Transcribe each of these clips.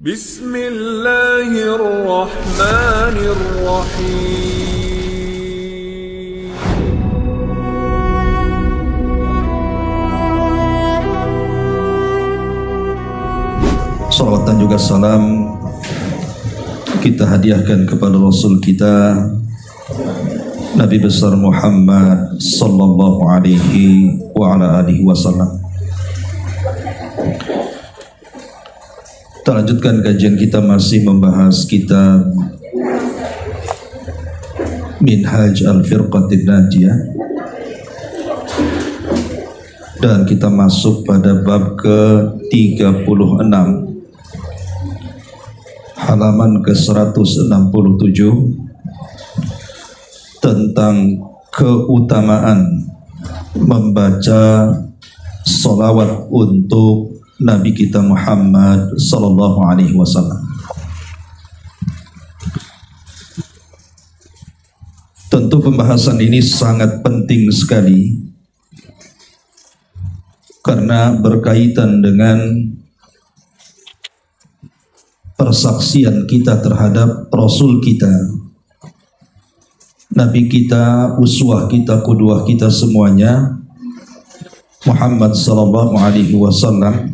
Bismillahirrahmanirrahim. Salawat dan juga salam kita hadiahkan kepada Rasul kita Nabi besar Muhammad sallallahu alaihi wa ala alihi wasallam. Kita lanjutkan kajian kita, masih membahas kitab Minhaj al-Firqatin Najiyah, dan kita masuk pada bab ke-36 halaman ke-167 tentang keutamaan membaca salawat untuk Nabi kita Muhammad sallallahu alaihi wasallam. Tentu pembahasan ini sangat penting sekali karena berkaitan dengan persaksian kita terhadap Rasul kita, Nabi kita, uswah kita, qudwah kita semuanya, Muhammad sallallahu alaihi wasallam,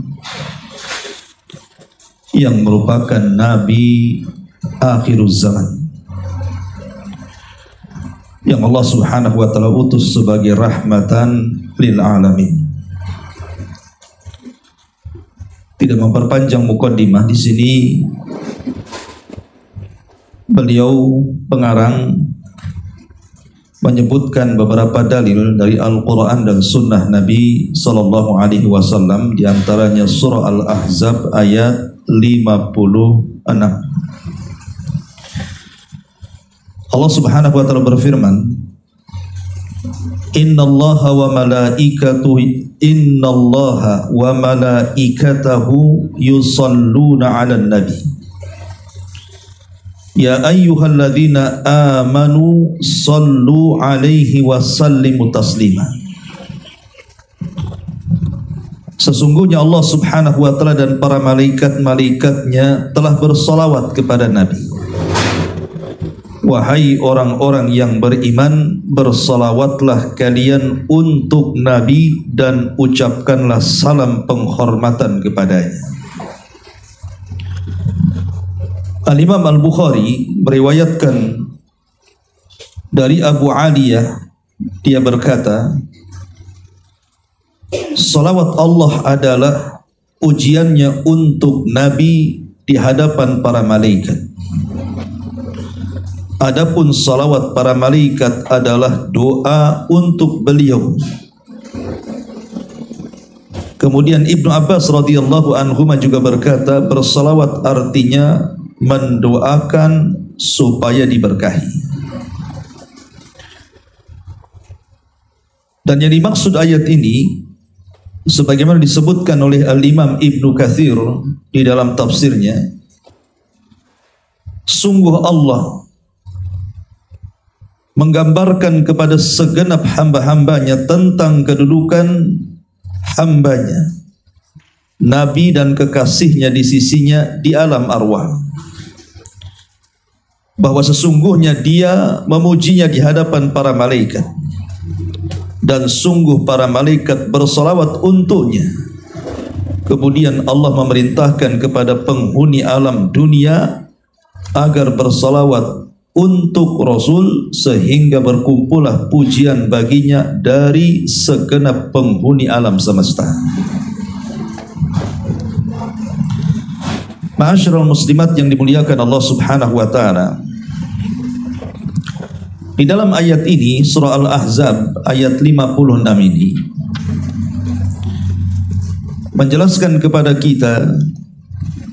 yang merupakan Nabi akhiruz zaman, yang Allah subhanahu wa ta'ala utus sebagai rahmatan lil alamin. Tidak memperpanjang mukaddimah, di sini beliau pengarang menyebutkan beberapa dalil dari Al-Quran dan Sunnah Nabi Sallallahu Alaihi Wasallam, diantaranya surah Al-Ahzab ayat 56. Allah Subhanahu Wa Taala berfirman, Innallaha wa malaikatahu yusalluna 'alan nabi ya ayyuhalladzina amanu sallu 'alaihi wa sallimu taslima. Sesungguhnya Allah Subhanahu wa taala dan para malaikat-malaikatnya telah bersalawat kepada Nabi. Wahai orang-orang yang beriman, bersalawatlah kalian untuk Nabi dan ucapkanlah salam penghormatan kepadanya. Al-Imam Al-Bukhari meriwayatkan dari Abu Aliyah, dia berkata, salawat Allah adalah ujiannya untuk Nabi di hadapan para malaikat. Adapun salawat para malaikat adalah doa untuk beliau. Kemudian Ibnu Abbas radhiyallahu anhu juga berkata, bersalawat artinya mendoakan supaya diberkahi. Dan yang dimaksud ayat ini, sebagaimana disebutkan oleh Al-Imam Ibnu Katsir di dalam tafsirnya, sungguh Allah menggambarkan kepada segenap hamba-hambanya tentang kedudukan hambanya, Nabi dan kekasihnya di sisinya di alam arwah, bahwa sesungguhnya dia memujinya di hadapan para malaikat, dan sungguh para malaikat bersalawat untuknya. Kemudian Allah memerintahkan kepada penghuni alam dunia agar bersalawat untuk Rasul, sehingga berkumpullah pujian baginya dari segenap penghuni alam semesta. Ma'asyiral muslimat yang dimuliakan Allah Subhanahu wa taala, di dalam ayat ini, surah Al-Ahzab ayat 56 ini menjelaskan kepada kita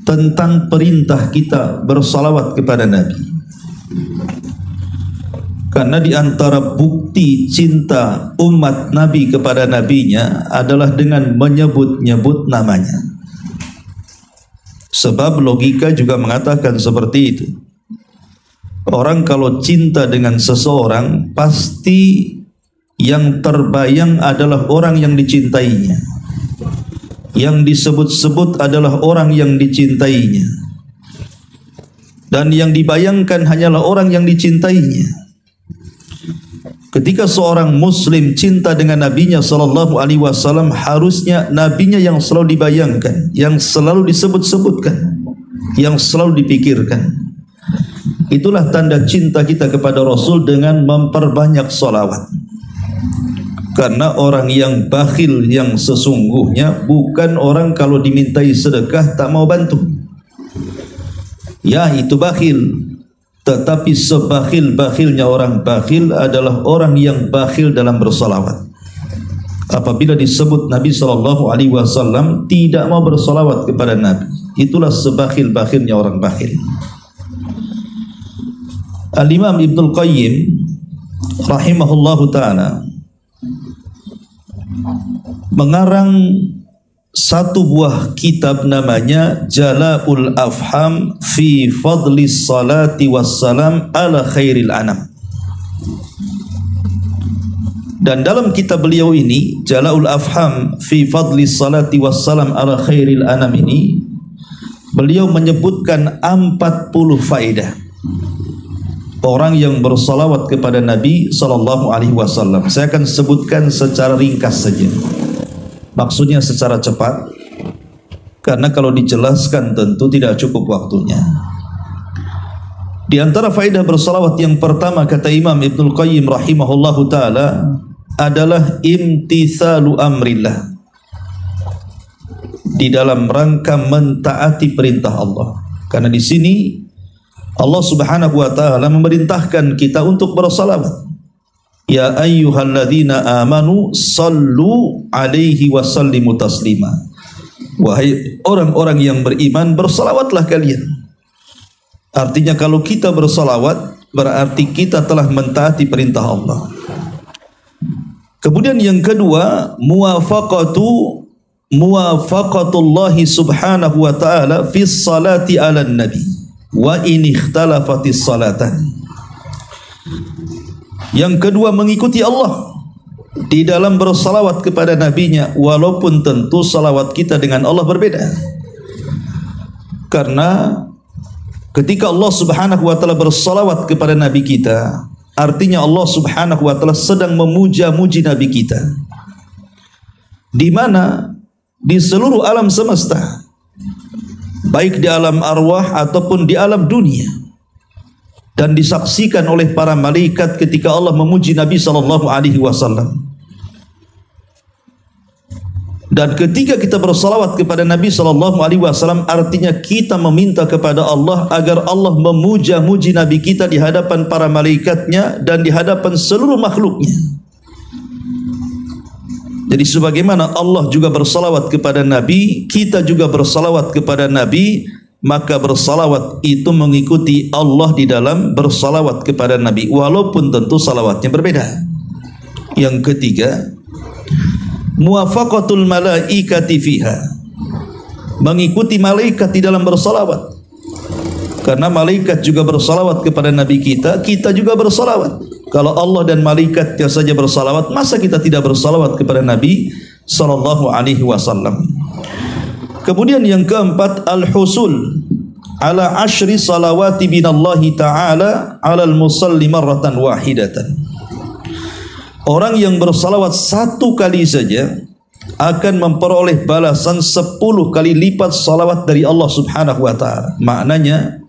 tentang perintah kita bersalawat kepada Nabi. Karena di antara bukti cinta umat Nabi kepada Nabinya adalah dengan menyebut-nyebut namanya. Sebab logika juga mengatakan seperti itu. Orang kalau cinta dengan seseorang, pasti yang terbayang adalah orang yang dicintainya. Yang disebut-sebut adalah orang yang dicintainya. dan yang dibayangkan hanyalah orang yang dicintainya. Ketika seorang muslim cinta dengan nabinya sallallahu alaihi wasallam, harusnya nabinya yang selalu dibayangkan, yang selalu disebut-sebutkan, yang selalu dipikirkan. Itulah tanda cinta kita kepada Rasul dengan memperbanyak salawat. Karena orang yang bakhil yang sesungguhnya bukan orang kalau dimintai sedekah tak mau bantu. Ya, itu bakhil. Tetapi sebakhil-bakhilnya orang bakhil adalah orang yang bakhil dalam bersalawat. Apabila disebut Nabi SAW tidak mau bersalawat kepada Nabi, itulah sebakhil-bakhilnya orang bakhil. Al-Imam Ibnul Qayyim rahimahullahu ta'ala mengarang satu buah kitab namanya Jala'ul Afham fi Fadlis Salati Wassalam ala Khairil Anam. Dan dalam kitab beliau ini, Jala'ul Afham fi Fadlis Salati Wassalam ala Khairil Anam ini, beliau menyebutkan 40 faedah orang yang bersalawat kepada Nabi sallallahu alaihi wasallam. Saya akan sebutkan secara ringkas saja. Maksudnya secara cepat, karena kalau dijelaskan tentu tidak cukup waktunya. Di antara faedah bersalawat yang pertama, kata Imam Ibnul Qayyim rahimahullahu ta'ala, adalah imtithalu amrillah, di dalam rangka mentaati perintah Allah. Karena di sini Allah subhanahu wa ta'ala memerintahkan kita untuk bersalawat. Ya ayyuhalladzina amanu sallu alaihi wa sallimu taslima. Wahai orang-orang yang beriman, bersalawatlah kalian. Artinya kalau kita bersalawat, berarti kita telah mentaati perintah Allah. Kemudian yang kedua, muwafaqatullahi subhanahu wa ta'ala fi salati ala nabi wa in ikhtalafatis salatan. Yang kedua, mengikuti Allah di dalam bersalawat kepada nabinya, walaupun tentu salawat kita dengan Allah berbeda. Karena ketika Allah subhanahu wa ta'ala bersalawat kepada nabi kita, artinya Allah subhanahu wa ta'ala sedang memuja-muji nabi kita, di mana di seluruh alam semesta, baik di alam arwah ataupun di alam dunia, dan disaksikan oleh para malaikat ketika Allah memuji Nabi sallallahu alaihi wasallam. Dan ketika kita bersalawat kepada Nabi sallallahu alaihi wasallam, artinya kita meminta kepada Allah agar Allah memuja-muji Nabi kita di hadapan para malaikatnya dan di hadapan seluruh makhluknya. Jadi sebagaimana Allah juga bersalawat kepada Nabi, kita juga bersalawat kepada Nabi, maka bersalawat itu mengikuti Allah di dalam bersalawat kepada Nabi, walaupun tentu salawatnya berbeda. Yang ketiga, muwafaqatul malaikati fiha, mengikuti malaikat di dalam bersalawat. Karena malaikat juga bersalawat kepada Nabi kita, kita juga bersalawat. Kalau Allah dan malaikatnya saja bersalawat, masa kita tidak bersalawat kepada Nabi sallallahu alaihi wasallam? Kemudian yang keempat, al-husul ala ashri salawati binallahi ta'ala alal musalli marratan wahidatan. Orang yang bersalawat satu kali saja akan memperoleh balasan 10 kali lipat salawat dari Allah subhanahu wa ta'ala. Maknanya,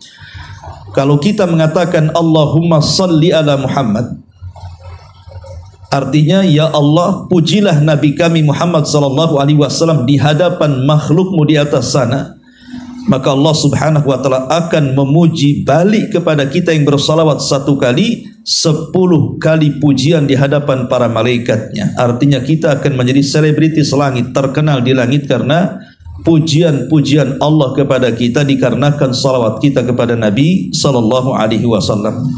kalau kita mengatakan Allahumma salli ala Muhammad, artinya ya Allah, pujilah Nabi kami Muhammad sallallahu alaihi wasallam di hadapan makhlukmu di atas sana, maka Allah subhanahu wa ta'ala akan memuji balik kepada kita yang bersalawat satu kali 10 kali pujian di hadapan para malaikatnya. Artinya kita akan menjadi selebritis langit, terkenal di langit karena pujian-pujian Allah kepada kita dikarenakan salawat kita kepada Nabi sallallahu alaihi wasallam.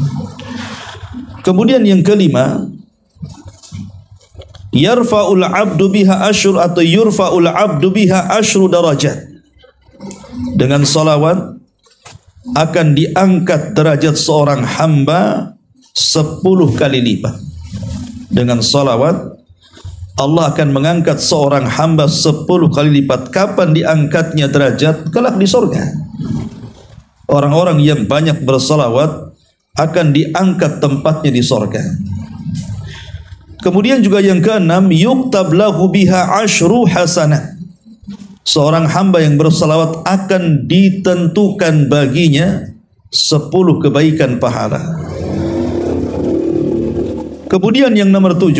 Kemudian yang kelima, yarfa'ul 'abdu biha asyru atau yurfa'ul 'abdu biha asyru darajat. Dengan salawat akan diangkat derajat seorang hamba 10 kali lipat. Dengan salawat Allah akan mengangkat seorang hamba 10 kali lipat. Kapan diangkatnya derajat? Kelak di surga. orang-orang yang banyak bersalawat akan diangkat tempatnya di surga. Kemudian juga yang keenam, yuktab lahu biha asyru hasanah. Seorang hamba yang bersalawat akan ditentukan baginya 10 kebaikan pahala. Kemudian yang nomor 7,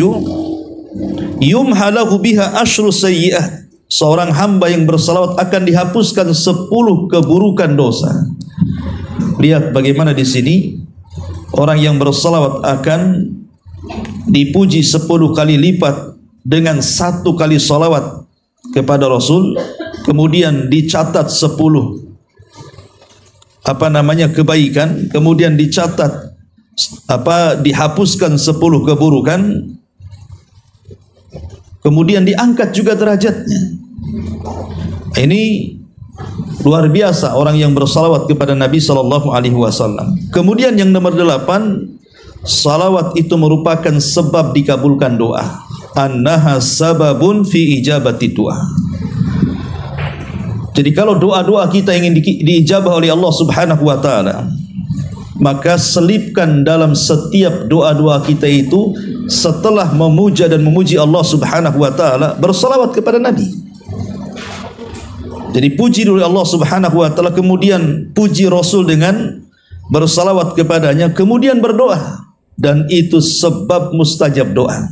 yumhalahu biha asyru sayyi'at. Seorang hamba yang bersalawat akan dihapuskan 10 keburukan dosa. Lihat bagaimana di sini orang yang bersalawat akan dipuji 10 kali lipat dengan 1 kali salawat kepada Rasul, kemudian dicatat 10 kebaikan, kemudian dicatat dihapuskan 10 keburukan, kemudian diangkat juga derajatnya. Ini luar biasa orang yang bersalawat kepada Nabi sallallahu alaihi wasallam. Kemudian yang nomor 8, salawat itu merupakan sebab dikabulkan doa. Annaha sababun fi ijabati doa. Jadi kalau doa-doa kita ingin diijabah oleh Allah Subhanahu wa taala, maka selipkan dalam setiap doa-doa kita itu, setelah memuja dan memuji Allah Subhanahu wa taala, bersalawat kepada Nabi. Jadi puji dulu Allah Subhanahu wa taala, kemudian puji Rasul dengan bersalawat kepadanya, kemudian berdoa, dan itu sebab mustajab doa.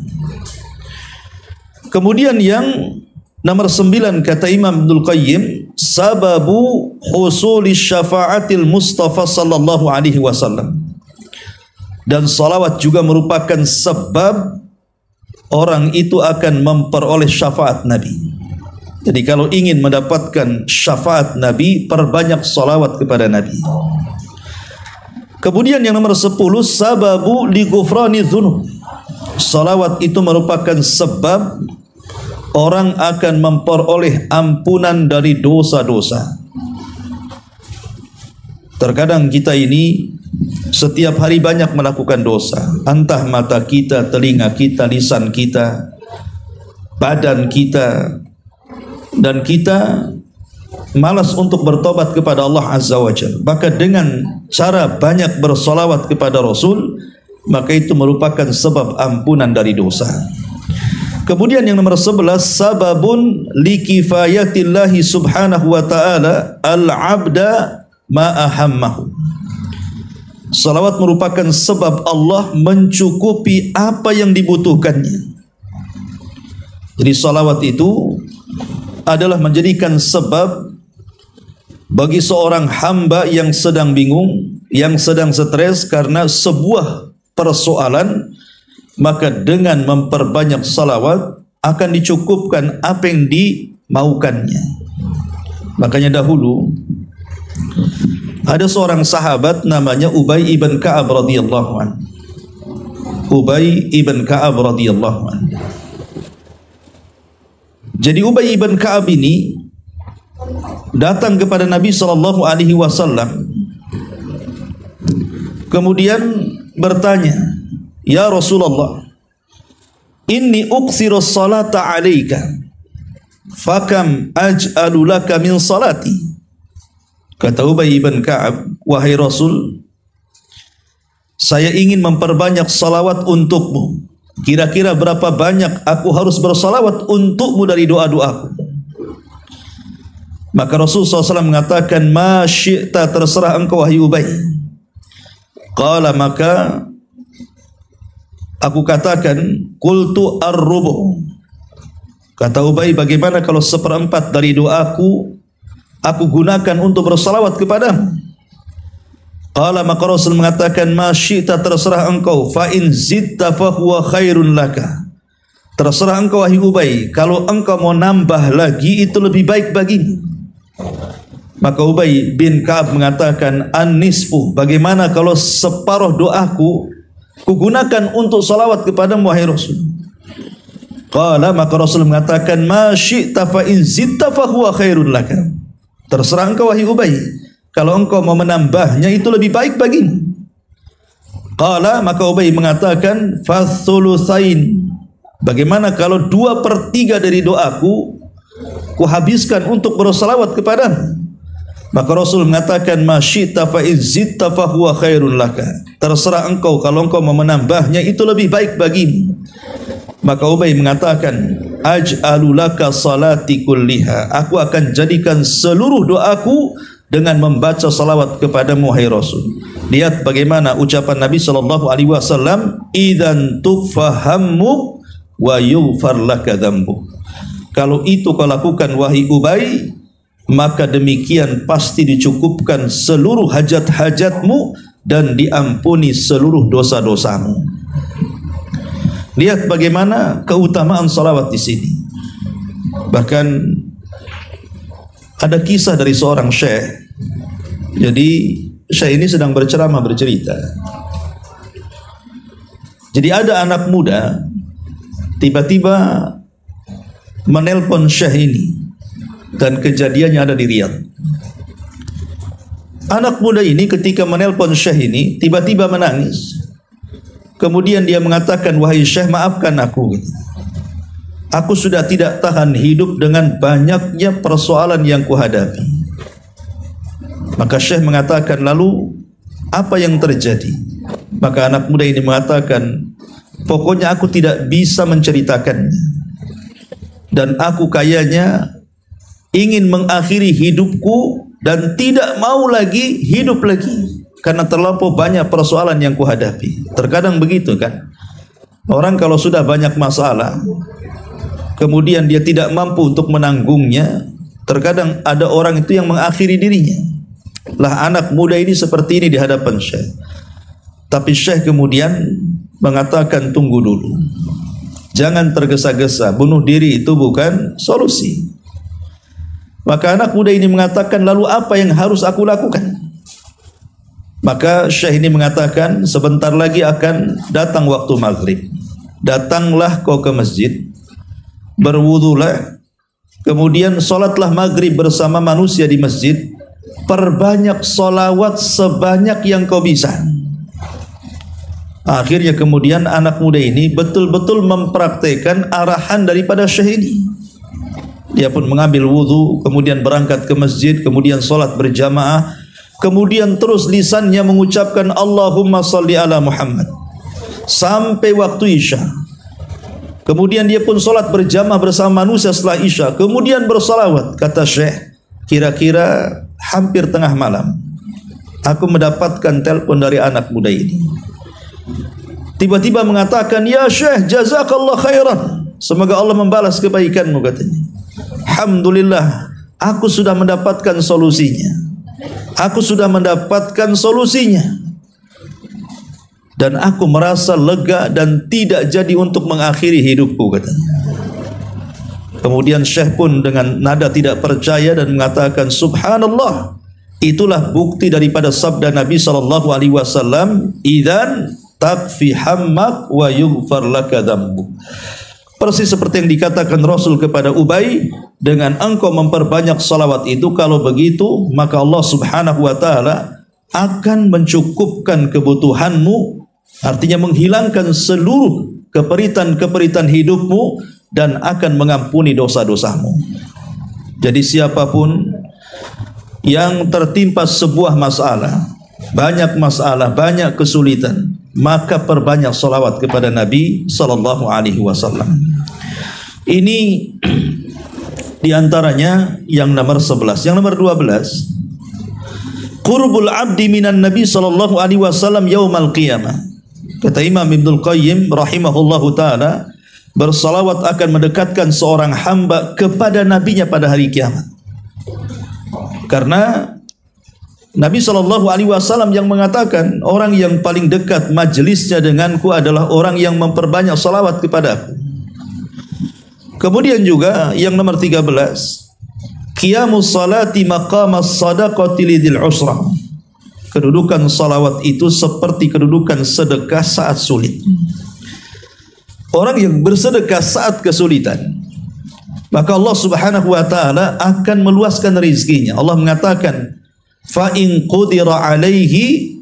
Kemudian yang nomor 9 kata Imam Ibnul Qayyim, sababu husuli syafaatil Mustafa sallallahu alaihi wasallam. Dan salawat juga merupakan sebab orang itu akan memperoleh syafaat Nabi. Jadi kalau ingin mendapatkan syafaat Nabi, perbanyak salawat kepada Nabi. Kemudian yang nomor 10, sababu li ghufrani dzunub. Salawat itu merupakan sebab orang akan memperoleh ampunan dari dosa-dosa. Terkadang kita ini setiap hari banyak melakukan dosa. Entah mata kita, telinga kita, lisan kita, badan kita, dan kita malas untuk bertobat kepada Allah Azza wa Jalla. Maka dengan cara banyak bersolawat kepada Rasul, maka itu merupakan sebab ampunan dari dosa. Kemudian yang nomor 11, sababun likifayatillahi subhanahu wa ta'ala al-abda ma'ahammahu. Salawat merupakan sebab Allah mencukupi apa yang dibutuhkannya. Jadi salawat itu adalah menjadikan sebab bagi seorang hamba yang sedang bingung, yang sedang stres karena sebuah persoalan, maka dengan memperbanyak salawat akan dicukupkan apa yang dimaukannya. Makanya dahulu ada seorang sahabat namanya Ubay ibn Ka'ab radhiyallahu anhu. Ubay ibn Ka'ab radhiyallahu anhu. Jadi Ubay ibn Ka'ab ini datang kepada Nabi sallallahu alaihi wasallam, kemudian bertanya, "Ya Rasulullah, inni uqsiru salata 'alaika, fakam aj'alu laka min salati?" Kata Ubay ibn Ka'ab, "Wahai Rasul, saya ingin memperbanyak salawat untukmu. Kira-kira berapa banyak aku harus bersalawat untukmu dari doa-doaku?" Maka Rasulullah SAW mengatakan, "Ma syi'ta, terserah engkau wahai Ubay." Qala, maka aku katakan, "Qultu ar-rubu'." Kata Ubay, "Bagaimana kalau 1/4 dari doaku aku gunakan untuk bersalawat kepadamu?" Qala, maka Rasul mengatakan, "Ma syi'ta, terserah engkau, fa in zidta fa huwa khairun laka." Terserah engkau wahai Ubay, kalau engkau mau nambah lagi itu lebih baik bagimu. Maka Ubay bin Ka'ab mengatakan, "An-nisfu, bagaimana kalau separuh doaku kugunakan untuk salawat kepadamu wahai Rasul?" Qala, maka Rasul mengatakan, "Ma syi'ta fa in zidta fa huwa khairun laka." Terserah engkau wahai Ubay, kalau engkau mau menambahnya itu lebih baik bagimu. Qala, maka Ubay mengatakan, "Fathulutsain, bagaimana kalau 2/3 dari doaku kuhabiskan untuk bersalawat kepadamu?" Maka Rasul mengatakan, ma syi'ta fa izzitta fa huwa khairun laka. Terserah engkau, kalau engkau mau menambahnya itu lebih baik bagimu. Maka Ubay mengatakan, aj'alu laka salati kulliha. Aku akan jadikan seluruh doaku dengan membaca salawat kepadamu, hai Rasul. Lihat bagaimana ucapan Nabi SAW, idzan tufahammu wa yughfar laka dzambuk. Kalau itu kau lakukan wahai Ubay, maka demikian pasti dicukupkan seluruh hajat-hajatmu dan diampuni seluruh dosa-dosamu. Lihat bagaimana keutamaan salawat di sini. Bahkan ada kisah dari seorang syekh. Jadi syekh ini sedang berceramah, bercerita. Jadi ada anak muda tiba-tiba menelpon syekh ini, dan kejadiannya ada di Riyadh. Anak muda ini ketika menelpon syekh ini tiba-tiba menangis. Kemudian dia mengatakan, wahai syekh, maafkan aku. Aku sudah tidak tahan hidup dengan banyaknya persoalan yang kuhadapi. Maka syekh mengatakan, lalu apa yang terjadi? Maka anak muda ini mengatakan, pokoknya aku tidak bisa menceritakannya. Dan aku kayaknya ingin mengakhiri hidupku dan tidak mau lagi hidup lagi karena terlampau banyak persoalan yang kuhadapi. Terkadang begitu kan, orang kalau sudah banyak masalah kemudian dia tidak mampu untuk menanggungnya, terkadang ada orang itu yang mengakhiri dirinya. Lah anak muda ini seperti ini di hadapan syekh. Tapi syekh kemudian mengatakan, tunggu dulu, jangan tergesa-gesa, bunuh diri itu bukan solusi. Maka anak muda ini mengatakan, lalu apa yang harus aku lakukan? Maka syekh ini mengatakan, sebentar lagi akan datang waktu maghrib. Datanglah kau ke masjid, berwudulah, kemudian solatlah maghrib bersama manusia di masjid. Perbanyak solawat sebanyak yang kau bisa. Akhirnya kemudian anak muda ini betul-betul mempraktekkan arahan daripada syekh ini. Dia pun mengambil wudu, kemudian berangkat ke masjid, kemudian solat berjamaah, kemudian terus lisannya mengucapkan Allahumma salli ala Muhammad sampai waktu Isya. Kemudian dia pun solat berjamaah bersama manusia setelah Isya, kemudian bersalawat. Kata syekh, kira-kira hampir tengah malam aku mendapatkan telepon dari anak muda ini. Tiba-tiba mengatakan, ya syekh, jazakallah khairan, semoga Allah membalas kebaikanmu, katanya. Alhamdulillah, aku sudah mendapatkan solusinya. Aku sudah mendapatkan solusinya. Dan aku merasa lega dan tidak jadi untuk mengakhiri hidupku, katanya. Kemudian syekh pun dengan nada tidak percaya dan mengatakan, subhanallah, itulah bukti daripada sabda Nabi SAW, idzan takfi hammak wa yughfar laka dzambuk. Persis seperti yang dikatakan Rasul kepada Ubay, dengan engkau memperbanyak salawat itu, kalau begitu maka Allah Subhanahu wa taala akan mencukupkan kebutuhanmu, artinya menghilangkan seluruh keperitan-keperitan hidupmu dan akan mengampuni dosa-dosamu. Jadi siapapun yang tertimpa sebuah masalah, banyak kesulitan, maka perbanyak salawat kepada Nabi sallallahu alaihi wasallam. Ini diantaranya yang nomor 11. Yang nomor 12, qurbul abdi minan Nabi sallallahu alaihi wasallam yaumal qiyamah. Kata Imam Ibnul Qayyim rahimahullahu taala, bersalawat akan mendekatkan seorang hamba kepada nabinya pada hari kiamat. Karena Nabi SAW yang mengatakan, orang yang paling dekat majelisnya denganku adalah orang yang memperbanyak salawat kepadaku. Kemudian juga yang nomor 13, qiyamus salati maqamas sadaqati lidil usrah. Kedudukan salawat itu seperti kedudukan sedekah saat sulit. Orang yang bersedekah saat kesulitan, maka Allah Subhanahu wa taala akan meluaskan rizkinya. Allah mengatakan, fa in qudira alaihi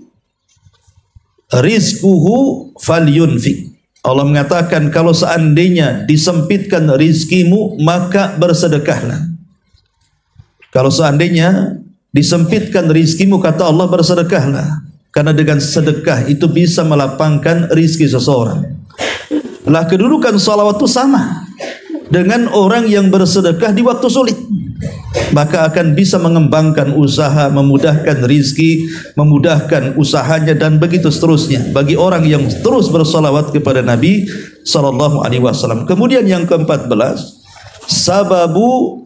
rizquhu falyunfik. Allah mengatakan, kalau seandainya disempitkan rizkimu, maka bersedekahlah. Kalau seandainya disempitkan rizkimu, kata Allah, bersedekahlah. Karena dengan sedekah itu bisa melapangkan rizki seseorang. Lah kedudukan salawat itu sama dengan orang yang bersedekah di waktu sulit. Maka akan bisa mengembangkan usaha, memudahkan rizki, memudahkan usahanya, dan begitu seterusnya bagi orang yang terus bersalawat kepada Nabi sallallahu alaihi wasallam. Kemudian yang ke-14, sababu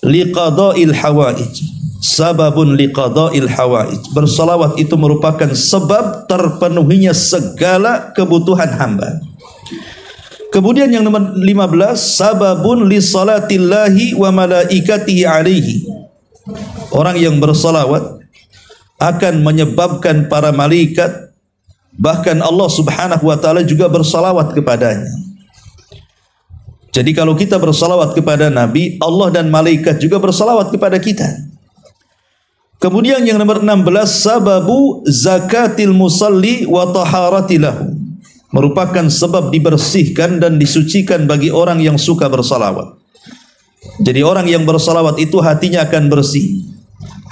liqada'il hawaij. Sababun liqada'il hawaij. Bersalawat itu merupakan sebab terpenuhinya segala kebutuhan hamba. Kemudian yang nomor 15, sababun li salatillahi wa malaikatihi alaihi. Orang yang bersalawat akan menyebabkan para malaikat, bahkan Allah subhanahu wa ta'ala juga bersalawat kepadanya. Jadi kalau kita bersalawat kepada Nabi, Allah dan malaikat juga bersalawat kepada kita. Kemudian yang nomor 16, sababu zakatil musalli wa taharati lahu. Merupakan sebab dibersihkan dan disucikan bagi orang yang suka bersalawat. Jadi orang yang bersalawat itu hatinya akan bersih,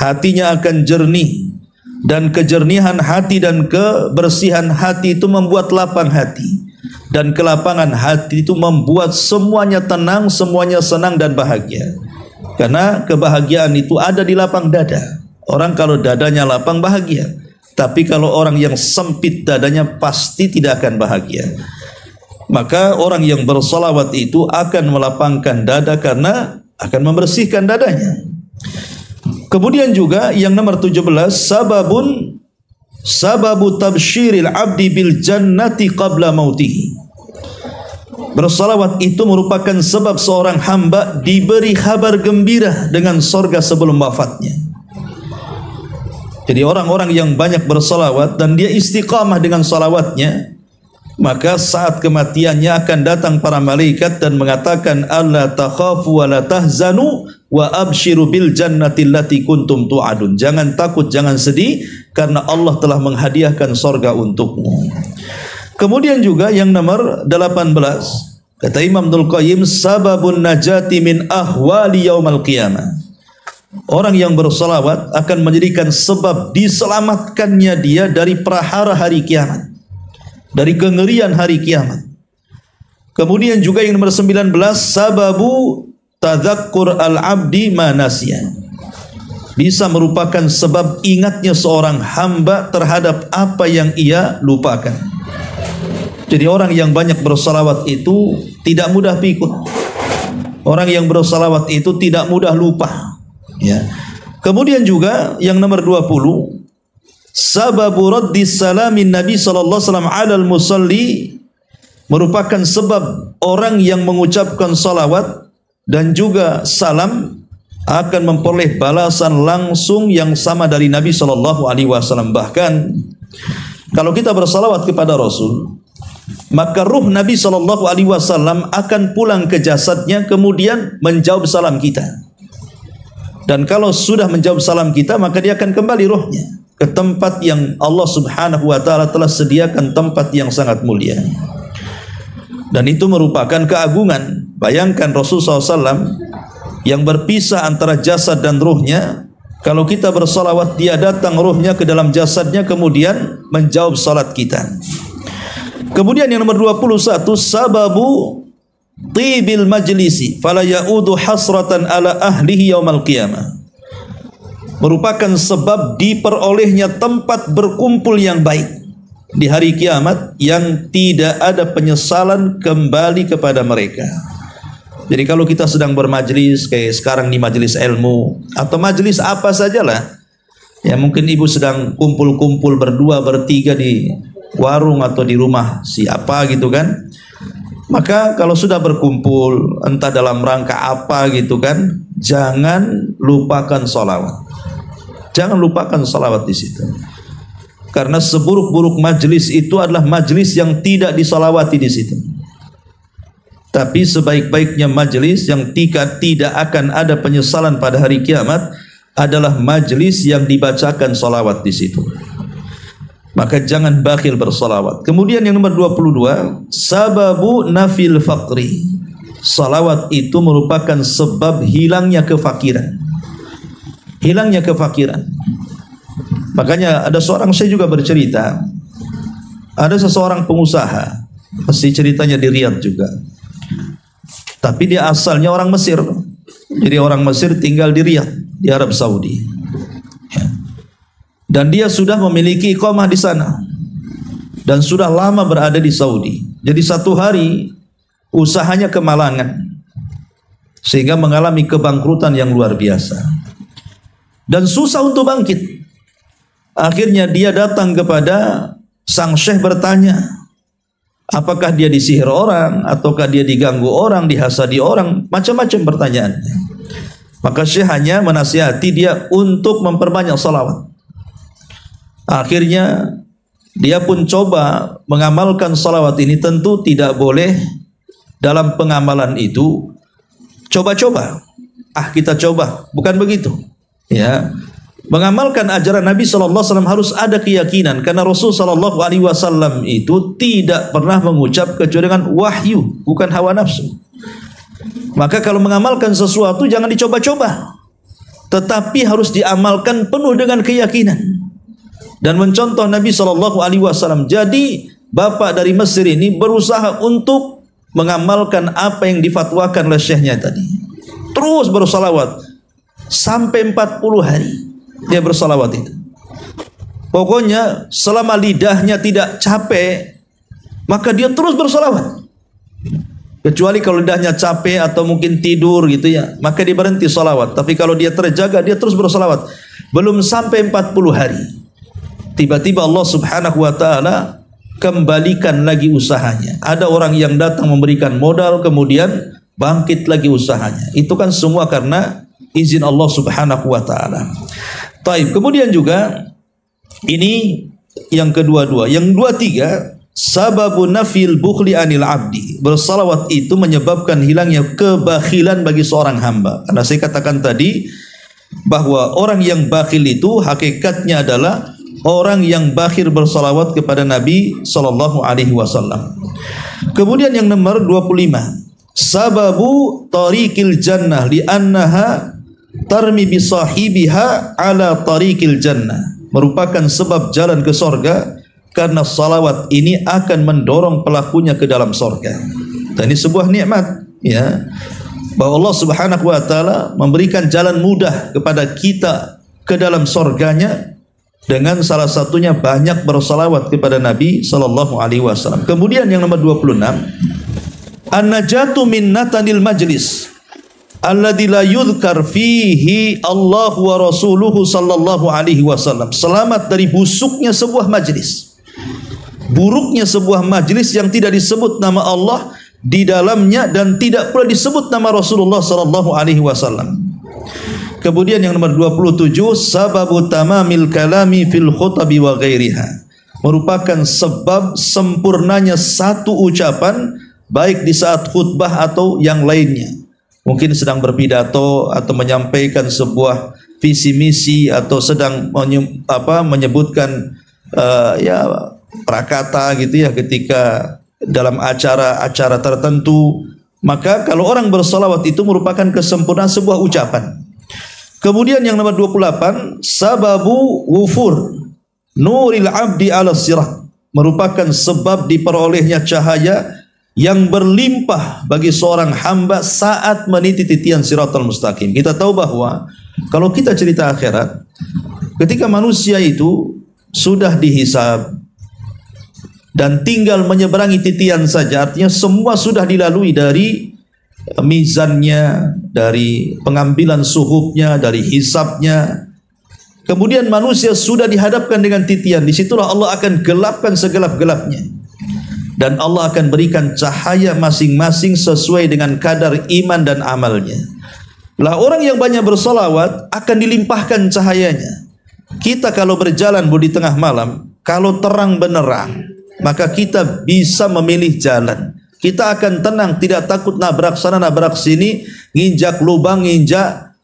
hatinya akan jernih, dan kejernihan hati dan kebersihan hati itu membuat lapang hati, dan kelapangan hati itu membuat semuanya tenang, semuanya senang dan bahagia. Karena kebahagiaan itu ada di lapang dada. Orang kalau dadanya lapang bahagia, tapi kalau orang yang sempit dadanya pasti tidak akan bahagia. Maka orang yang bersalawat itu akan melapangkan dada karena akan membersihkan dadanya. Kemudian juga yang nomor 17, sababu tabsyiril abdi bil jannati qabla mautihi. Bersalawat itu merupakan sebab seorang hamba diberi kabar gembira dengan sorga sebelum wafatnya. Jadi orang-orang yang banyak bersalawat dan dia istiqamah dengan salawatnya, maka saat kematiannya akan datang para malaikat dan mengatakan, alla takhafu wa la tahzanu wa abshiru bil jannati allati kuntum tu'adun. Jangan takut, jangan sedih, karena Allah telah menghadiahkan sorga untukmu. Kemudian juga yang nomor 18, kata Imam Ibnul Qayyim, sababun najati min ahwali yaumal qiyamah. Orang yang bersalawat akan menjadikan sebab diselamatkannya dia dari prahara hari kiamat, dari kengerian hari kiamat. Kemudian juga yang nomor 19, sababu tadzakkur al-abdi manasya. Bisa merupakan sebab ingatnya seorang hamba terhadap apa yang ia lupakan. Jadi orang yang banyak bersalawat itu tidak mudah pikun. Orang yang bersalawat itu tidak mudah lupa. Ya. Kemudian juga yang nomor 20, sababu raddis salamin Nabi sallallahu alaihi wasallam 'alal musalli, merupakan sebab orang yang mengucapkan salawat dan juga salam akan memperoleh balasan langsung yang sama dari Nabi sallallahu alaihi wasallam. Bahkan kalau kita bersalawat kepada Rasul, maka ruh Nabi sallallahu alaihi wasallam akan pulang ke jasadnya kemudian menjawab salam kita. Dan kalau sudah menjawab salam kita, maka dia akan kembali rohnya ke tempat yang Allah subhanahu wa ta'ala telah sediakan, tempat yang sangat mulia. Dan itu merupakan keagungan. Bayangkan Rasulullah SAW yang berpisah antara jasad dan ruhnya. Kalau kita bersalawat, dia datang ruhnya ke dalam jasadnya, kemudian menjawab salat kita. Kemudian yang nomor 21, sababu tibil majlisi fala yaudu hasratan ala ahlihi yaumal qiyamah. Merupakan sebab diperolehnya tempat berkumpul yang baik di hari kiamat, yang tidak ada penyesalan kembali kepada mereka. Jadi kalau kita sedang bermajlis kayak sekarang di majelis ilmu atau majelis apa sajalah, ya mungkin ibu sedang kumpul-kumpul berdua bertiga di warung atau di rumah siapa gitu kan. Maka kalau sudah berkumpul entah dalam rangka apa gitu kan, jangan lupakan salawat. Jangan lupakan salawat di situ. Karena seburuk-buruk majlis itu adalah majlis yang tidak disalawati di situ. Tapi sebaik-baiknya majlis yang tidak akan ada penyesalan pada hari kiamat adalah majlis yang dibacakan salawat di situ. Maka jangan bakhil bersalawat. Kemudian yang nomor 22, sababu nafil faqri. Salawat itu merupakan sebab hilangnya kefakiran. hilangnya kefakiran. Makanya ada seorang, saya juga bercerita, ada seseorang pengusaha, pasti ceritanya di Riyadh juga, tapi dia asalnya orang Mesir. Jadi orang Mesir tinggal di Riyadh, di Arab Saudi, dan dia sudah memiliki iqamah di sana dan sudah lama berada di Saudi. Jadi satu hari usahanya kemalangan sehingga mengalami kebangkrutan yang luar biasa dan susah untuk bangkit. Akhirnya dia datang kepada sang syekh bertanya, apakah dia disihir orang, ataukah dia diganggu orang, dihasadi orang, macam-macam pertanyaannya. Maka syekh hanya menasihati dia untuk memperbanyak salawat. Akhirnya dia pun coba mengamalkan salawat ini. Tentu tidak boleh dalam pengamalan itu coba-coba. Kita coba, bukan begitu. Ya, mengamalkan ajaran Nabi SAW harus ada keyakinan, karena Rasul SAW itu tidak pernah mengucap kecuali dengan wahyu, bukan hawa nafsu. Maka kalau mengamalkan sesuatu jangan dicoba-coba, tetapi harus diamalkan penuh dengan keyakinan dan mencontoh Nabi SAW. Jadi bapak dari Mesir ini berusaha untuk mengamalkan apa yang difatwakan oleh syekhnya tadi. Terus bersalawat sampai 40 hari. Dia bersalawat itu. Pokoknya selama lidahnya tidak capek, maka dia terus bersalawat. Kecuali kalau lidahnya capek atau mungkin tidur gitu ya, maka dia berhenti salawat. Tapi kalau dia terjaga, dia terus bersalawat. Belum sampai 40 hari, tiba-tiba Allah Subhanahu wa ta'ala kembalikan lagi usahanya. Ada orang yang datang memberikan modal, kemudian bangkit lagi usahanya. Itu kan semua karena izin Allah Subhanahu wa ta'ala. Taib. Kemudian juga ini yang kedua-dua, yang dua-tiga, sababun nafil bukhli anil abdi. Bersalawat itu menyebabkan hilangnya kebakhilan bagi seorang hamba. Karena saya katakan tadi bahwa orang yang bakhil itu hakikatnya adalah orang yang bakhil bersalawat kepada Nabi sallallahu alaihi wasallam. Kemudian yang nomor 25, sababu tariqil jannah li'annaha tarmi bi sahibiha ala tariqil jannah, merupakan sebab jalan ke sorga karena salawat ini akan mendorong pelakunya ke dalam sorga. Dan ini sebuah nikmat, ya, bahwa Allah Subhanahu wa ta'ala memberikan jalan mudah kepada kita ke dalam sorganya dengan salah satunya banyak bersalawat kepada Nabi sallallahu alaihi wasallam. Kemudian yang nomor 26, an-najatu min natanil majlis alladzi la yudhkar fihi Allah wa rasuluhu sallallahu alaihi wasallam. Selamat dari busuknya sebuah majlis, buruknya sebuah majlis yang tidak disebut nama Allah di dalamnya dan tidak pula disebut nama Rasulullah sallallahu alaihi wasallam. Kemudian yang nomor 27, sababu tamamil kalami fil khutabi wa ghairiha, merupakan sebab sempurnanya satu ucapan baik di saat khutbah atau yang lainnya. Mungkin sedang berpidato atau menyampaikan sebuah visi misi atau sedang menyebutkan ya prakata gitu ya, ketika dalam acara-acara tertentu. Maka kalau orang bersalawat itu merupakan kesempurnaan sebuah ucapan. Kemudian yang nomor 28, sababu wufur nuril abdi ala sirat, merupakan sebab diperolehnya cahaya yang berlimpah bagi seorang hamba saat meniti titian siratal mustaqim. Kita tahu bahwa kalau kita cerita akhirat, ketika manusia itu sudah dihisab dan tinggal menyeberangi titian saja, artinya semua sudah dilalui, dari mizannya, dari pengambilan suhufnya, dari hisabnya. Kemudian manusia sudah dihadapkan dengan titian. Disitulah Allah akan gelapkan segelap-gelapnya. Dan Allah akan berikan cahaya masing-masing sesuai dengan kadar iman dan amalnya. Lah orang yang banyak bersalawat akan dilimpahkan cahayanya. Kita kalau berjalan di tengah malam, kalau terang benerang, maka kita bisa memilih jalan. Kita akan tenang, tidak takut nabrak sana nabrak sini, nginjak lubang, nginjak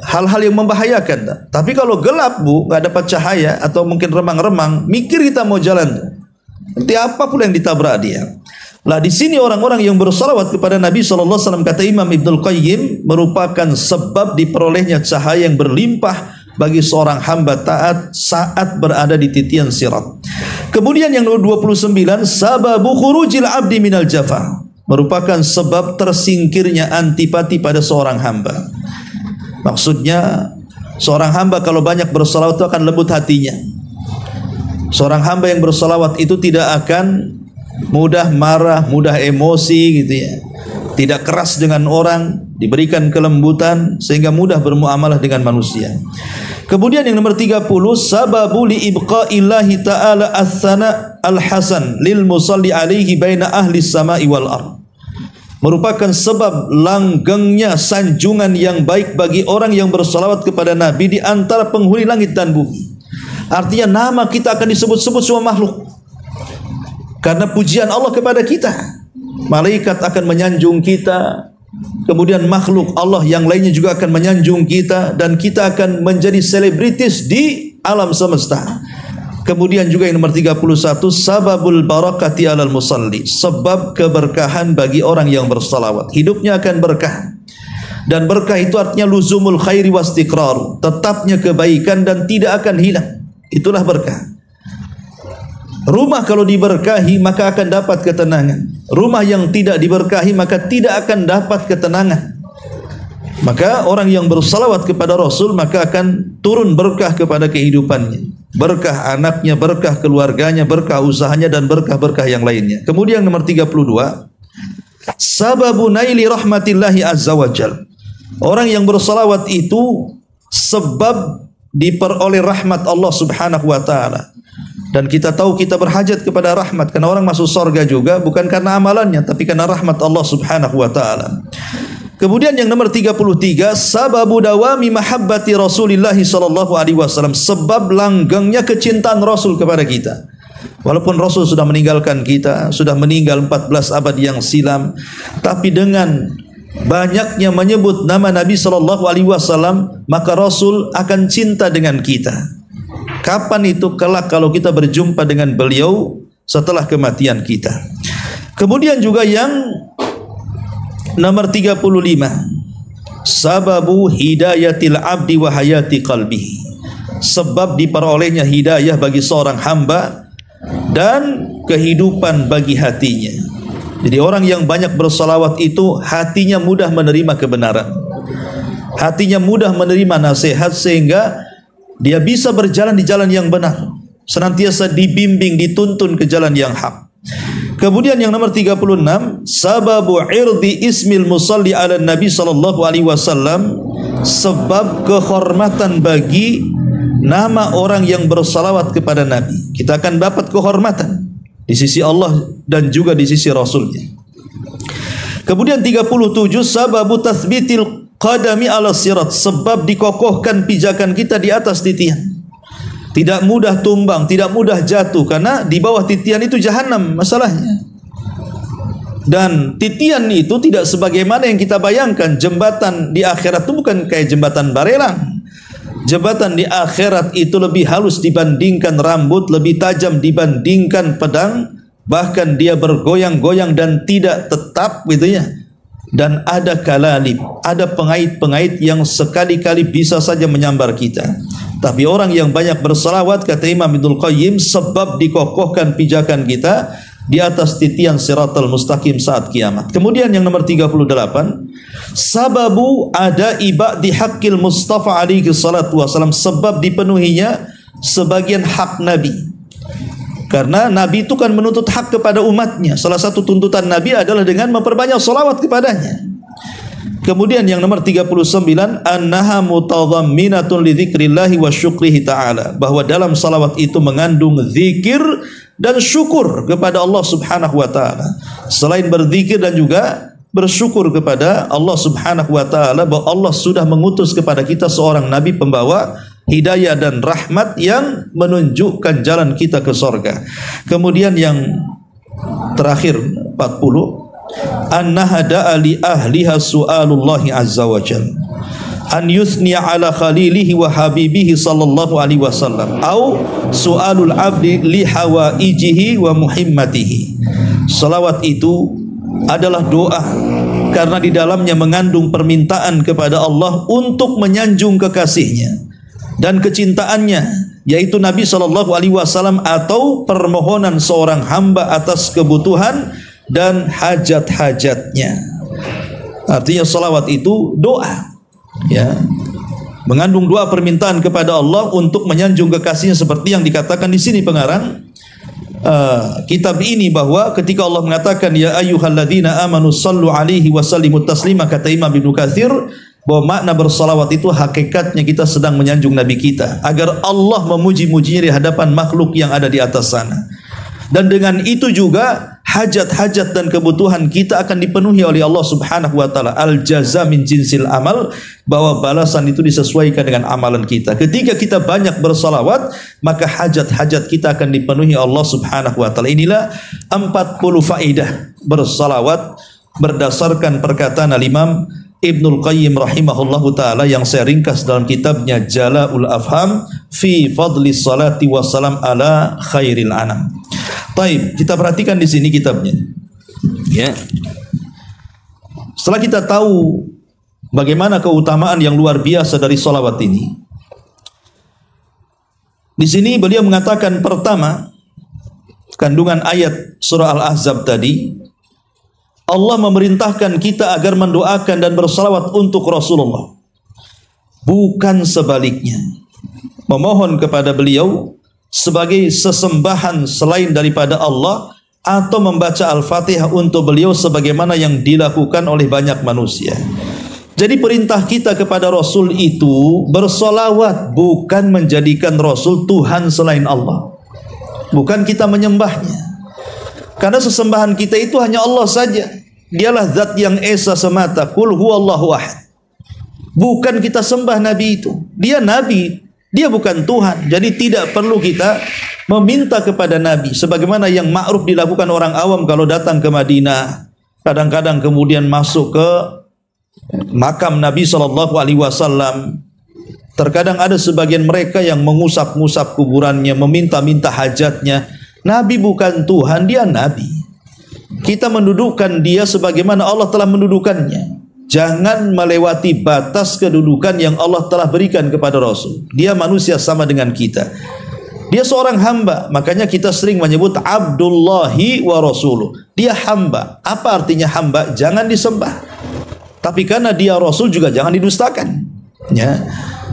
hal-hal yang membahayakan. Tapi kalau gelap nggak dapat cahaya atau mungkin remang-remang, mikir kita mau jalan, nanti apa pula yang ditabrak dia. Lah di sini orang-orang yang bersalawat kepada Nabi SAW, kata Imam Ibnul Qayyim, merupakan sebab diperolehnya cahaya yang berlimpah bagi seorang hamba taat saat berada di titian sirat. Kemudian yang nomor 29, sababu khurujil abdi minal jafa, merupakan sebab tersingkirnya antipati pada seorang hamba. Maksudnya seorang hamba kalau banyak bersalawat itu akan lembut hatinya. Seorang hamba yang bersalawat itu tidak akan mudah marah, mudah emosi gitu ya. Tidak keras dengan orang, diberikan kelembutan sehingga mudah bermuamalah dengan manusia. Kemudian yang nomor 30, sababu li ibqaillahi ta'ala as-sana al-hasan lil musalli alaihi baina ahli samai wal ard, merupakan sebab langgengnya sanjungan yang baik bagi orang yang bersalawat kepada Nabi di antara penghuni langit dan bumi. Artinya nama kita akan disebut-sebut semua makhluk karena pujian Allah kepada kita. Malaikat akan menyanjung kita, kemudian makhluk Allah yang lainnya juga akan menyanjung kita, dan kita akan menjadi selebritis di alam semesta. Kemudian juga yang nomor 31, sababul barakati alal musalli, sebab keberkahan bagi orang yang bersalawat. Hidupnya akan berkah. Dan berkah itu artinya luzumul khairi wastiqrar, tetapnya kebaikan dan tidak akan hilang. Itulah berkah. Rumah kalau diberkahi maka akan dapat ketenangan. Rumah yang tidak diberkahi maka tidak akan dapat ketenangan. Maka orang yang bersalawat kepada Rasul maka akan turun berkah kepada kehidupannya. Berkah anaknya, berkah keluarganya, berkah usahanya, dan berkah-berkah yang lainnya. Kemudian nomor 32, sababu naili rahmatillahi azza wa jal, orang yang bersalawat itu sebab diperoleh rahmat Allah subhanahu wa ta'ala. Dan kita tahu kita berhajat kepada rahmat, karena orang masuk surga juga bukan karena amalannya, tapi karena rahmat Allah subhanahu wa ta'ala. Kemudian yang nomor 33, sababu dawami mahabbati Rasulillah sallallahu alaihi wasallam, sebab langgengnya kecintaan Rasul kepada kita. Walaupun Rasul sudah meninggalkan kita, sudah meninggal 14 abad yang silam, tapi dengan banyaknya menyebut nama Nabi sallallahu alaihi wasallam, maka Rasul akan cinta dengan kita. Kapan itu? Kelak kalau kita berjumpa dengan beliau setelah kematian kita. Kemudian juga yang nomor 35, sababu hidayatil abdi wa hayati qalbihi, sebab diperolehnya hidayah bagi seorang hamba dan kehidupan bagi hatinya. Jadi orang yang banyak bersalawat itu hatinya mudah menerima kebenaran, hatinya mudah menerima nasihat, sehingga dia bisa berjalan di jalan yang benar, senantiasa dibimbing, dituntun ke jalan yang hak. Kemudian yang nomor 36, sababu irdi ismil musalli ala nabi sallallahu alaihi wasallam, sebab kehormatan bagi nama orang yang bersalawat kepada Nabi. Kita akan dapat kehormatan di sisi Allah dan juga di sisi Rasulnya. Kemudian 37, sababu tathbitil qadami ala sirat, sebab dikokohkan pijakan kita di atas titian. Tidak mudah tumbang, tidak mudah jatuh, karena di bawah titian itu jahanam masalahnya. Dan titian itu tidak sebagaimana yang kita bayangkan. Jembatan di akhirat itu bukan kayak jembatan barelang. Jembatan di akhirat itu lebih halus dibandingkan rambut, lebih tajam dibandingkan pedang, bahkan dia bergoyang-goyang dan tidak tetap gitu ya. Dan ada kalalib, ada pengait-pengait yang sekali-kali bisa saja menyambar kita. Tapi orang yang banyak bersalawat, kata Imam Ibnul Qayyim, sebab dikokohkan pijakan kita di atas titian siratal mustaqim saat kiamat. Kemudian yang nomor 38, sababu ada ibadi haqqil Mustafa alaihi salatu wasalam, sebab dipenuhinya sebagian hak Nabi. Karena Nabi itu kan menuntut hak kepada umatnya. Salah satu tuntutan Nabi adalah dengan memperbanyak salawat kepadanya. Kemudian yang nomor 39, annaha mutadhamminatun li dzikrillahi wa syukrihi ta'ala, bahwa dalam salawat itu mengandung zikir dan syukur kepada Allah subhanahu wa ta'ala. Selain berzikir dan juga bersyukur kepada Allah subhanahu wa ta'ala, bahwa Allah sudah mengutus kepada kita seorang Nabi pembawa hidayah dan rahmat yang menunjukkan jalan kita ke surga. Kemudian yang terakhir 40, annaha da'a li ahliha su'alullahi azza wa jalla an yuthniya ala khalilihi wa habibihi sallallahu alaihi wasallam au su'alul abdi li hawaijihi wa muhimmatihi. Salawat itu adalah doa karena di dalamnya mengandung permintaan kepada Allah untuk menyanjung kekasihnya dan kecintaannya, yaitu Nabi SAW, atau permohonan seorang hamba atas kebutuhan dan hajat-hajatnya. Artinya salawat itu doa, ya, mengandung doa permintaan kepada Allah untuk menyanjung kekasihnya, seperti yang dikatakan di sini pengarang kitab ini, bahwa ketika Allah mengatakan ya ayyuhalladzina amanu sallu alaihi wa sallimu taslima, kata Imam Ibnu Katsir bahwa makna bersalawat itu hakikatnya kita sedang menyanjung Nabi kita agar Allah memuji-mujinya di hadapan makhluk yang ada di atas sana. Dan dengan itu juga hajat-hajat dan kebutuhan kita akan dipenuhi oleh Allah Subhanahu wa taala. Al jaza min jinsil amal, bahwa balasan itu disesuaikan dengan amalan kita. Ketika kita banyak bersalawat, maka hajat-hajat kita akan dipenuhi Allah Subhanahu wa taala. Inilah 40 faedah bersalawat berdasarkan perkataan Al-Imam Ibnul Qayyim rahimahullahu ta'ala yang saya ringkas dalam kitabnya Jala'ul Afham fi fadli salati wassalam ala khairil anam. Taib, kita perhatikan di sini kitabnya. Ya. Setelah kita tahu bagaimana keutamaan yang luar biasa dari salawat ini, di sini beliau mengatakan pertama, kandungan ayat surah Al-Ahzab tadi, Allah memerintahkan kita agar mendoakan dan bersalawat untuk Rasulullah, bukan sebaliknya, memohon kepada beliau sebagai sesembahan selain daripada Allah, atau membaca Al-Fatihah untuk beliau sebagaimana yang dilakukan oleh banyak manusia. Jadi perintah kita kepada Rasul itu bersolawat, bukan menjadikan Rasul Tuhan selain Allah, bukan kita menyembahnya. Karena sesembahan kita itu hanya Allah saja. Dialah zat yang esa semata. Qul huwallahu ahad. Bukan kita sembah Nabi itu. Dia Nabi, dia bukan Tuhan. Jadi tidak perlu kita meminta kepada Nabi sebagaimana yang ma'ruf dilakukan orang awam kalau datang ke Madinah. Kadang-kadang kemudian masuk ke makam Nabi SAW. Terkadang ada sebagian mereka yang mengusap-ngusap kuburannya, meminta-minta hajatnya. Nabi bukan Tuhan, dia Nabi. Kita mendudukkan dia sebagaimana Allah telah mendudukannya. Jangan melewati batas kedudukan yang Allah telah berikan kepada Rasul. Dia manusia sama dengan kita. Dia seorang hamba, makanya kita sering menyebut Abdullahi wa Rasuluh. Dia hamba. Apa artinya hamba? Jangan disembah. Tapi karena dia Rasul juga jangan didustakan. Ya.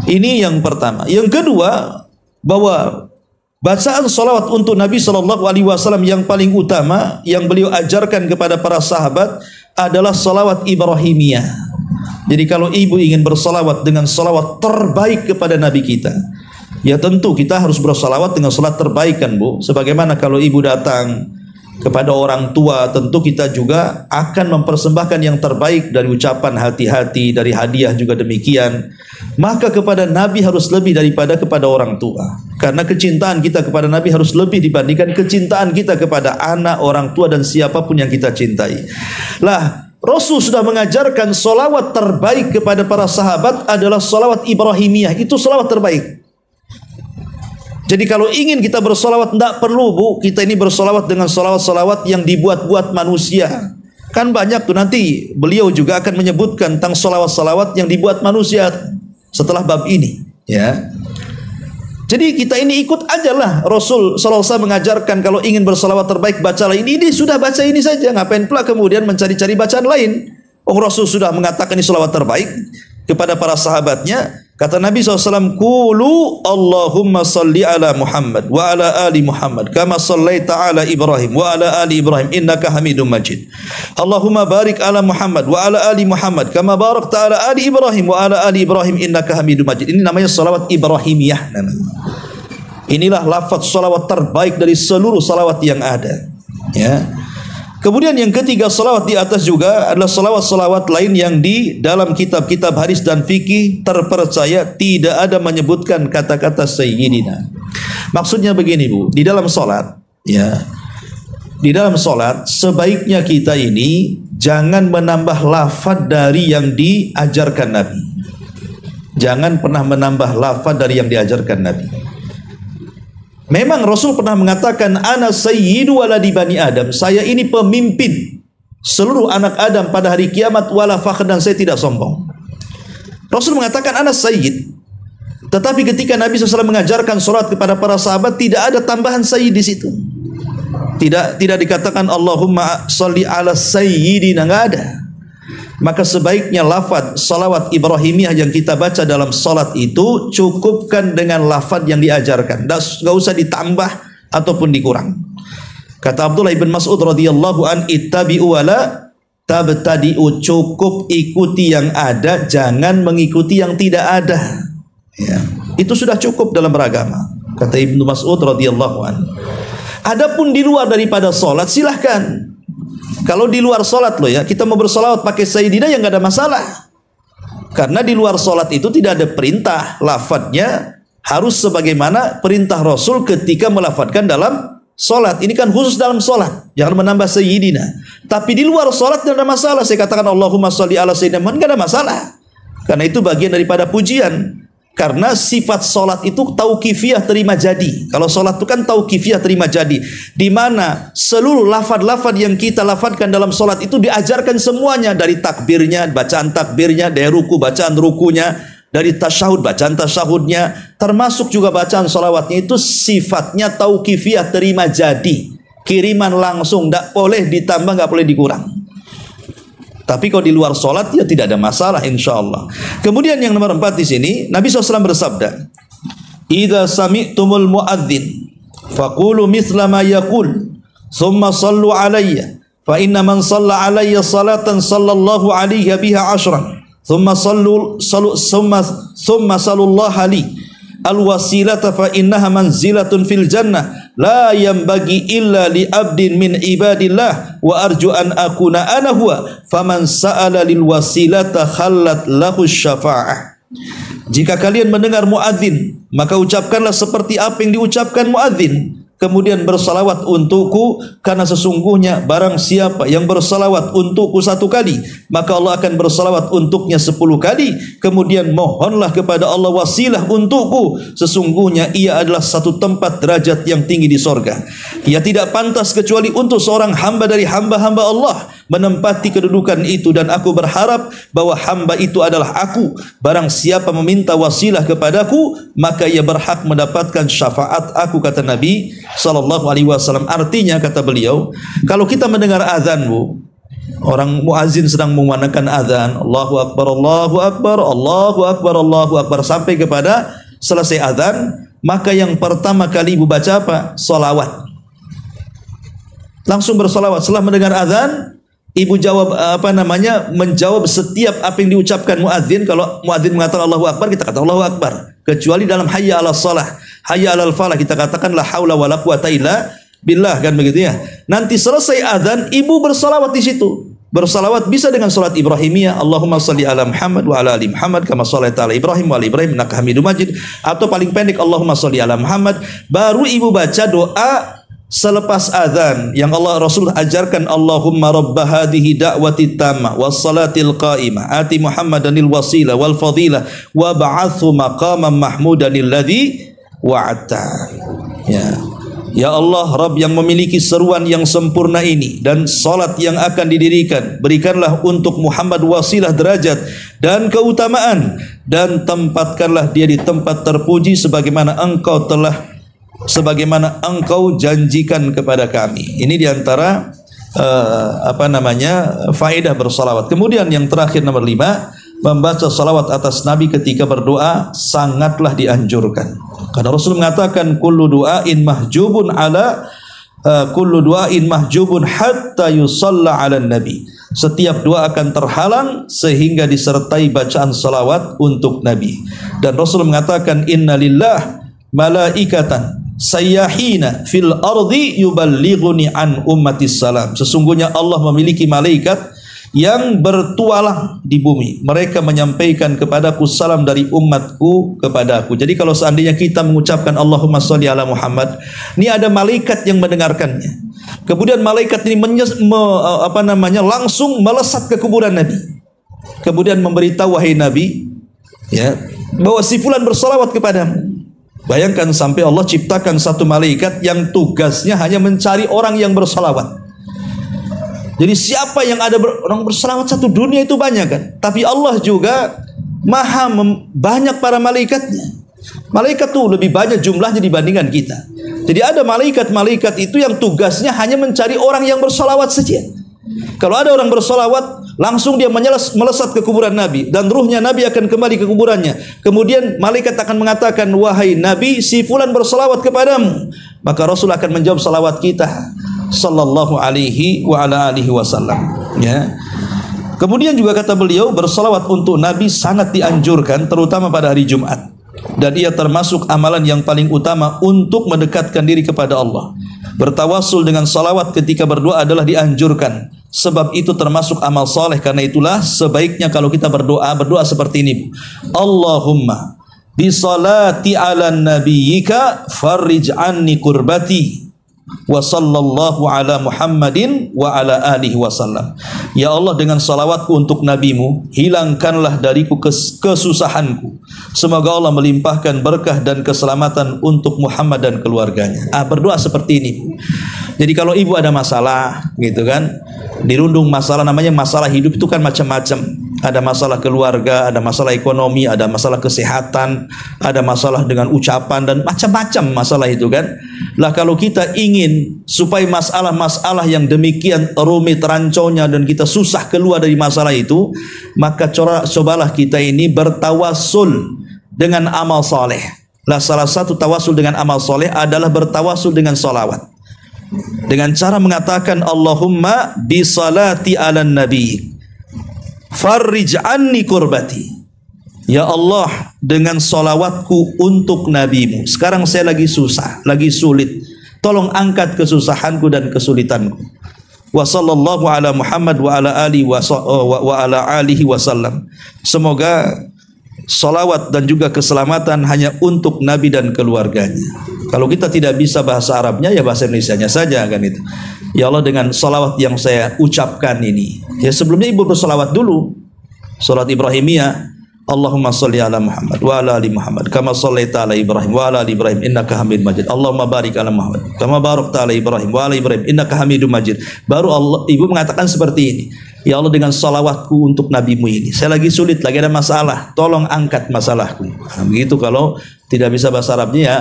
Ini yang pertama. Yang kedua, bahwa bacaan salawat untuk Nabi SAW yang paling utama yang beliau ajarkan kepada para sahabat adalah salawat Ibrahimiyah. Jadi kalau ibu ingin bersalawat dengan salawat terbaik kepada Nabi kita, ya tentu kita harus bersalawat dengan salat terbaik kan Bu. Sebagaimana kalau ibu datang kepada orang tua, tentu kita juga akan mempersembahkan yang terbaik dari ucapan hati-hati, dari hadiah juga demikian. Maka kepada Nabi harus lebih daripada kepada orang tua. Karena kecintaan kita kepada Nabi harus lebih dibandingkan kecintaan kita kepada anak, orang tua, dan siapapun yang kita cintai. Lah, Rasul sudah mengajarkan salawat terbaik kepada para sahabat adalah salawat Ibrahimiyah. Itu salawat terbaik. Jadi kalau ingin kita bersolawat, tidak perlu Bu, kita ini bersolawat dengan solawat-solawat yang dibuat-buat manusia. Kan banyak tuh, nanti beliau juga akan menyebutkan tentang solawat-solawat yang dibuat manusia setelah bab ini. Ya. Jadi kita ini ikut aja lah. Rasul SAW mengajarkan kalau ingin bersolawat terbaik, bacalah ini sudah baca ini saja. Ngapain pula kemudian mencari-cari bacaan lain? Rasul sudah mengatakan ini solawat terbaik kepada para sahabatnya. Kata Nabi SAW, Qulu Allahumma salli ala Muhammad wa ala ali Muhammad kama sallaita ala Ibrahim wa ala ali Ibrahim innaka hamidum majid. Allahumma barik ala Muhammad wa ala ali Muhammad kama barakta ala ali Ibrahim wa ala ali Ibrahim innaka hamidum majid. Ini namanya salawat Ibrahimiyah namanya. Inilah lafaz salawat terbaik dari seluruh salawat yang ada. Ya. Kemudian yang ketiga, salawat di atas juga adalah salawat-salawat lain yang di dalam kitab-kitab hadis dan fikih terpercaya tidak ada menyebutkan kata-kata sayyidina. Maksudnya begini Bu, di dalam salat, ya, di dalam salat sebaiknya kita ini jangan menambah lafaz dari yang diajarkan Nabi. Jangan pernah menambah lafaz dari yang diajarkan Nabi. Memang Rasul pernah mengatakan, ana sayyidu waladi bani Adam, saya ini pemimpin seluruh anak Adam pada hari kiamat, wala fakhr, dan saya tidak sombong. Rasul mengatakan ana sayyid. Tetapi ketika Nabi SAW mengajarkan salat kepada para sahabat, tidak ada tambahan sayyid di situ. Tidak dikatakan Allahumma sholli ala sayyidina, enggak ada. Maka sebaiknya lafaz salawat Ibrahimiyah yang kita baca dalam salat itu cukupkan dengan lafaz yang diajarkan, enggak usah ditambah ataupun dikurang. Kata Abdullah bin Mas'ud radhiyallahu an, ittabi'u wala tabtadi'u, cukup ikuti yang ada, jangan mengikuti yang tidak ada. Ya, itu sudah cukup dalam beragama, kata Ibnu Mas'ud radhiyallahu an. Adapun di luar daripada salat silahkan. Kalau di luar salat loh ya, kita mau bersolawat pakai sayyidina yang enggak ada masalah. Karena di luar salat itu tidak ada perintah, lafadznya harus sebagaimana perintah Rasul ketika melafadzkan dalam salat. Ini kan khusus dalam salat, jangan menambah sayyidina. Tapi di luar salat tidak ada masalah. Saya katakan Allahumma sholli ala sayyidina, enggak ada masalah. Karena itu bagian daripada pujian. Karena sifat solat itu tauqifiyah, terima jadi. Kalau solat itu kan tauqifiyah, terima jadi, di mana seluruh lafaz-lafaz yang kita lafazkan dalam solat itu diajarkan semuanya, dari takbirnya, bacaan takbirnya, dari ruku, bacaan rukunya, dari tasyahud, bacaan tasyahudnya, termasuk juga bacaan solawatnya, itu sifatnya tauqifiyah, terima jadi, kiriman langsung, tidak boleh ditambah, tidak boleh dikurang. Tapi kalau di luar solat ya tidak ada masalah, insyaallah. Kemudian yang nomor 4 di sini, Nabi SAW bersabda, "Idza sami'tumul muadzin faqulu mithla ma yaqul, thumma sallu alayya, fa inna man shalla alayya salatan sallallahu alaihi biha 'ashran, thumma sallallahu li al-wasilata fa innaha manzilatun fil jannah la yanbaghi illa li abdin min ibadillah wa arju an akuna ana huwa faman sa'ala lil wasilata khallat lahu syafa'ah." Jika kalian mendengar muadzin, maka ucapkanlah seperti apa yang diucapkan muadzin, kemudian bersalawat untukku, karena sesungguhnya barang siapa yang bersalawat untukku 1 kali, maka Allah akan bersalawat untuknya 10 kali. Kemudian mohonlah kepada Allah wasilah untukku, sesungguhnya ia adalah satu tempat derajat yang tinggi di sorga. Ia tidak pantas kecuali untuk seorang hamba dari hamba-hamba Allah menempati kedudukan itu, dan aku berharap bahwa hamba itu adalah aku. Barang siapa meminta wasilah kepadaku, maka ia berhak mendapatkan syafaat aku, kata Nabi sallallahu alaihi wasallam. Artinya, kata beliau, kalau kita mendengar azan, Bu, orang muazin sedang mengumandangkan azan, Allahu akbar, Allahu akbar, Allahu akbar, Allahu akbar, sampai kepada selesai azan, maka yang pertama kali Ibu baca apa? Salawat. Langsung bersalawat. Setelah mendengar azan, Ibu jawab menjawab setiap apa yang diucapkan muadzin. Kalau muadzin mengatakan Allahu akbar, kita kata Allahu akbar. Kecuali dalam hayya 'alas shalah, hayya 'alal falah, kita katakan la haula wala quwata illa billah, kan begitu ya. Nanti selesai azan, Ibu bersalawat di situ. Bersalawat bisa dengan salat Ibrahimiyah, Allahumma shalli ala Muhammad wa ala ali Muhammad kama shallaita ala Ibrahim wa ala Ibrahim innaka Hamidum Majid, atau paling pendek Allahumma shalli ala Muhammad. Baru Ibu baca doa selepas azan yang Allah Rasul ajarkan, Allahumma rabba hadhihi da'wati tamma was salatil qa'imah ati Muhammadanil wasila wal fadila wa ba'athu maqaman mahmudanil ladzi wa'ata. Ya Allah, Rabb yang memiliki seruan yang sempurna ini dan salat yang akan didirikan, berikanlah untuk Muhammad wasilah derajat dan keutamaan, dan tempatkanlah dia di tempat terpuji sebagaimana engkau janjikan kepada kami. Ini diantara faedah bersalawat. Kemudian yang terakhir nomor 5, membaca salawat atas Nabi ketika berdoa sangatlah dianjurkan. Karena Rasul mengatakan kullu du'ain mahjubun hatta yusalla 'alan nabi. Setiap doa akan terhalang sehingga disertai bacaan salawat untuk Nabi. Dan Rasul mengatakan innalillah malaikatan sayyahina fil ardi yuballighuni an ummatis salam. Sesungguhnya Allah memiliki malaikat yang bertualang di bumi, mereka menyampaikan kepadaku salam dari umatku kepadaku. Jadi kalau seandainya kita mengucapkan Allahumma sholli ala Muhammad, ini ada malaikat yang mendengarkannya. Kemudian malaikat ini langsung melesat ke kuburan Nabi. Kemudian memberitahu, wahai Nabi, ya, bahwa si fulan bersalawat kepadamu. Bayangkan sampai Allah ciptakan satu malaikat yang tugasnya hanya mencari orang yang bersalawat. Jadi siapa yang ada orang bersalawat satu dunia itu banyak kan. Tapi Allah juga maha banyak para malaikatnya. Malaikat tuh lebih banyak jumlahnya dibandingkan kita. Jadi ada malaikat-malaikat itu yang tugasnya hanya mencari orang yang bersalawat saja. Kalau ada orang bersalawat, langsung dia melesat ke kuburan Nabi, dan ruhnya Nabi akan kembali ke kuburannya. Kemudian malaikat akan mengatakan, wahai Nabi, si fulan bersalawat kepadamu. Maka Rasul akan menjawab salawat kita sallallahu alaihi wa ala alihi wasallam, ya. Kemudian juga kata beliau, bersalawat untuk Nabi sangat dianjurkan, terutama pada hari Jumat. Dan ia termasuk amalan yang paling utama untuk mendekatkan diri kepada Allah. Bertawassul dengan salawat ketika berdoa adalah dianjurkan, sebab itu termasuk amal saleh. Karena itulah sebaiknya kalau kita berdoa seperti ini: Allahumma bi salati ala nabiyyika farrij anni kurbati wa sallallahu ala Muhammadin wa ala alihi wasallam. Ya Allah, dengan salawatku untuk nabimu, hilangkanlah dariku kesusahanku. Semoga Allah melimpahkan berkah dan keselamatan untuk Muhammad dan keluarganya. Berdoa seperti ini. Jadi kalau ibu ada masalah gitu kan, dirundung masalah, namanya masalah hidup itu kan macam-macam. Ada masalah keluarga, ada masalah ekonomi, ada masalah kesehatan, ada masalah dengan ucapan, dan macam-macam masalah itu kan. Lah kalau kita ingin supaya masalah-masalah yang demikian rumit ranconya dan kita susah keluar dari masalah itu, maka cobalah kita ini bertawassul dengan amal soleh. Lah salah satu tawassul dengan amal soleh adalah bertawassul dengan salawat, dengan cara mengatakan Allahumma bi salati ala nabi farrij anni kurbati. Ya Allah, dengan salawatku untuk nabimu, sekarang saya lagi susah, lagi sulit, tolong angkat kesusahanku dan kesulitanku. Wa sallallahu ala Muhammad wa ala alihi wasallam. Semoga salawat dan juga keselamatan hanya untuk Nabi dan keluarganya. Kalau kita tidak bisa bahasa Arabnya, ya bahasa Indonesianya saja kan itu. Ya Allah, dengan salawat yang saya ucapkan ini, ya sebelumnya ibu bersalawat dulu, salat Ibrahimiyah, Allahumma sholli ala Muhammad wa ala ali Muhammad kama shallaita ala Ibrahim wa ala ali Ibrahim innaka Hamidum Majid. Allahumma barik ala Muhammad kama barakta ala Ibrahim wa ala Ibrahim innaka Hamidum Majid. Baru ibu mengatakan seperti ini, ya Allah, dengan salawatku untuk nabimu ini, saya lagi sulit, lagi ada masalah, tolong angkat masalahku. Begitu. Kalau tidak bisa bahasa Arabnya, ya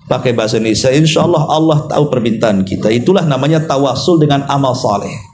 pakai bahasa Indonesia. Insya Allah Allah tahu permintaan kita. Itulah namanya tawassul dengan amal saleh.